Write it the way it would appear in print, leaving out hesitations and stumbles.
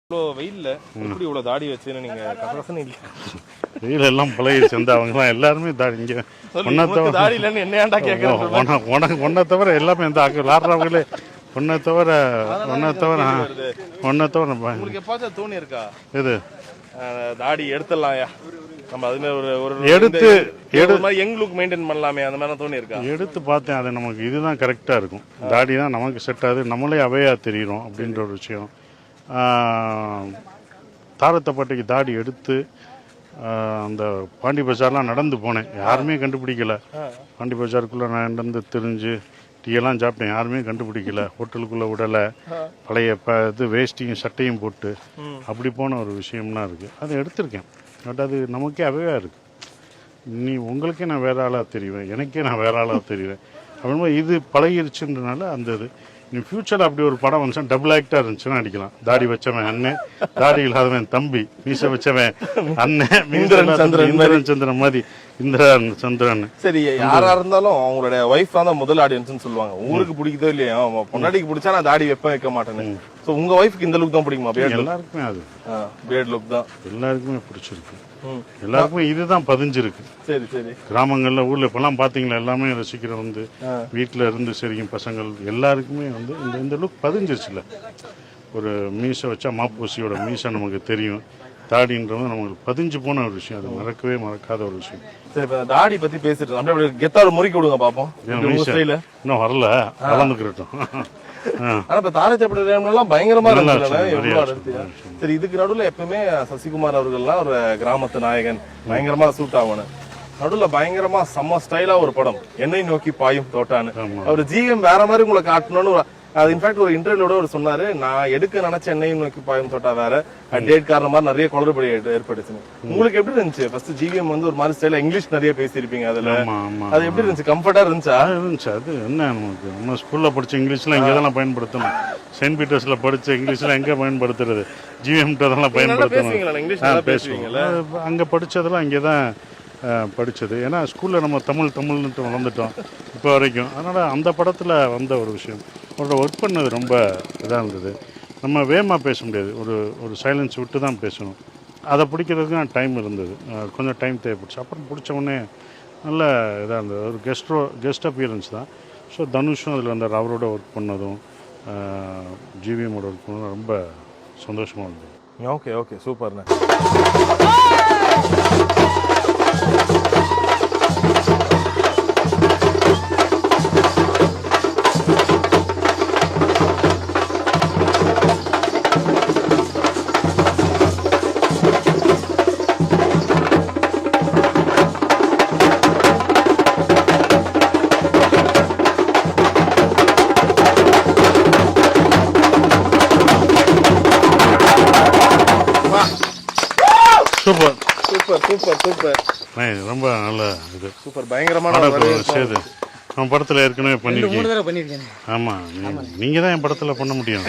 வெயில்ல எப்படி இவ்வளவு தாடி வச்சுன்னு நீங்க கசகசன்னு இல்ல வெயில் எல்லாம் பழகிடுச்சு வந்து அவங்கலாம் எல்லாருமே தாடி இங்க தாடி இல்லன்னு என்ன ஏன்டா கேக்குறேன் ஒன்ன தவிர எல்லாமே இந்த விளாடுறவங்களே ஒன்ன தவிர உங்களுக்கு எப்பாச்சும் தோணி இருக்கா இது தாடி எடுத்துடலாம்யா நம்ம அதுமே ஒரு எடுத்து மாதிரி யங் லுக் மெயின்டைன் பண்ணலாமே அந்த மாதிரி தோணி இருக்கா எடுத்து பார்த்தேன் அது நமக்கு இதுதான் கரெக்டா இருக்கும் தாடி தான் நமக்கு செட் ஆகுது நம்மளே அவையா தெரியும் அப்படின்ற ஒரு விஷயம் தாரத்தப்பட்டைக்கு தாடி எடுத்து அந்த பாண்டி பஜார்லாம் நடந்து போனேன் யாருமே கண்டுபிடிக்கல பாண்டி பஜாருக்குள்ள நான் நடந்து தெரிஞ்சு டீயெல்லாம் சாப்பிட்டேன் யாருமே கண்டுபிடிக்கல ஹோட்டலுக்குள்ள விடலை பழைய இது வேஷ்டியும் சட்டையும் போட்டு அப்படி போன ஒரு விஷயம்லாம் இருக்குது அதை எடுத்திருக்கேன் பட் அது நமக்கே அவையா இருக்கு நீ உங்களுக்கே நான் வேற ஆளாக தெரிவேன் எனக்கே நான் வேற ஆளாக தெரிவேன் அப்படின்னா இது பழகிருச்சுன்றனால அந்த இது நீ ஃபியூச்சர் அப்படி ஒரு படம் வந்துச்சுன்னா டபுள் ஆக்டா இருந்துச்சுன்னா அடிக்கலாம் தாடி வச்சவன் அண்ணன் தாடி இல்லாதவன் தம்பி மீச வச்சவன் அண்ணன் இந்திரன் சந்திரன் மாதிரி இந்திரன் சந்திரன் சரி யாரா இருந்தாலும் அவங்களுடைய ஒய்ஃப் தான் முதல் ஆடியன்ஸ் சொல்லுவாங்க உங்களுக்கு பிடிக்குதோ இல்லையா பொண்டாட்டிக்கு பிடிச்சா நான் தாடி வைக்க மாட்டேன்னு சோ உங்க ஒய்ஃப்க்கு இந்த லுக் தான் பிடிக்குமா எல்லாருக்குமே அது பியர்ட் லுக் தான் எல்லாருக்குமே பிடிச்சிருக்கு எல்லாருக்குமே இதுதான் பதிஞ்சிருக்கு சரி சரி கிராமங்கள்ல ஊர்ல இப்பெல்லாம் பாத்தீங்களா எல்லாமே ரசிக்கிற வந்து வீட்டுல இருந்து சரிக்கும் பசங்கள் எல்லாருக்குமே வந்து இந்த லுக் பதிஞ்சிருச்சுல ஒரு மீசை வச்சா மாப்பூசியோட மீசை நமக்கு தெரியும் தாடின்றது நமக்கு பதிஞ்சு போன ஒரு விஷயம் அது மறக்கவே மறக்காத ஒரு விஷயம் சரி இப்ப தாடி பத்தி பேசிட்டு அப்படியே கெத்தாரு முறுக்கி விடுங்க பாப்போம் இன்னும் வரல வளர்ந்துக்கிறட்டும் ஆனா இப்ப தாரத்தப்பட்டெல்லாம் பயங்கரமா இருந்துச்சு சரி இதுக்கு நடுவுல எப்பவுமே சசிகுமார் அவர்கள்லாம் ஒரு கிராமத்து நாயகன் பயங்கரமா சூட் ஆகணும் நடுவுல பயங்கரமா செம்ம ஸ்டைலா ஒரு படம் என்னை நோக்கி பாயும் தோட்டான்னு அவர் ஜிஎம் வேற மாதிரி உங்களை காட்டணும்னு அது இன்ஃபேக்ட் ஒரு இன்டர்வியூட அவர் சொன்னாரு நான் எடுக்க நினைச்ச என்னையும் நோக்கி பாயும் தோட்டா வேற டேட் காரணமா மாதிரி நிறைய குளறுபடி ஏற்பட்டுச்சு உங்களுக்கு எப்படி இருந்துச்சு ஃபர்ஸ்ட் ஜிவிஎம் வந்து ஒரு மாதிரி ஸ்டைல இங்கிலீஷ் நிறைய பேசியிருப்பீங்க அதுல அது எப்படி இருந்துச்சு கம்ஃபர்டா இருந்துச்சா அது என்ன நமக்கு நம்ம ஸ்கூல்ல படிச்ச இங்கிலீஷ்ல இங்க தான் பயன்படுத்தணும் செயின்ட் பீட்டர்ஸ்ல படிச்ச இங்கிலீஷ்ல எங்க பயன்படுத்துறது ஜிவிஎம் அதெல்லாம் பயன்படுத்தணும் அங்க படிச்சதெல்லாம் இங்கதான் படித்தது ஏன்னா ஸ்கூலில் நம்ம தமிழ்னுட்டு வளர்ந்துட்டோம் இப்போ வரைக்கும் அதனால் அந்த படத்தில் வந்த ஒரு விஷயம் அவரோட ஒர்க் பண்ணது ரொம்ப இதாக இருந்தது நம்ம வேகமாக பேச முடியாது ஒரு சைலன்ஸ் விட்டு தான் பேசணும் அதை பிடிக்கிறதுக்கு டைம் இருந்தது கொஞ்சம் டைம் தேவைப்படுச்சு அப்புறம் பிடிச்ச உடனே நல்ல இதாக இருந்தது ஒரு கெஸ்ட் அப்பியரன்ஸ் தான் ஸோ தனுஷும் அதில் வந்தார் அவரோட ஒர்க் பண்ணதும் ஜிவிஎம்மோட ஒர்க் பண்ணதும் ரொம்ப சந்தோஷமாக இருந்தது ஓகே ஓகே சூப்பர்ண்ணே சூப்பர் சூப்பர் சூப்பர் சூப்பர் ரொம்ப நல்ல இது சூப்பர் பயங்கரமான நம்ம படத்துல ஏற்கனவே பண்ணிருக்கேன் ஆமா நீங்க தான் என் படத்துல பண்ண முடியும்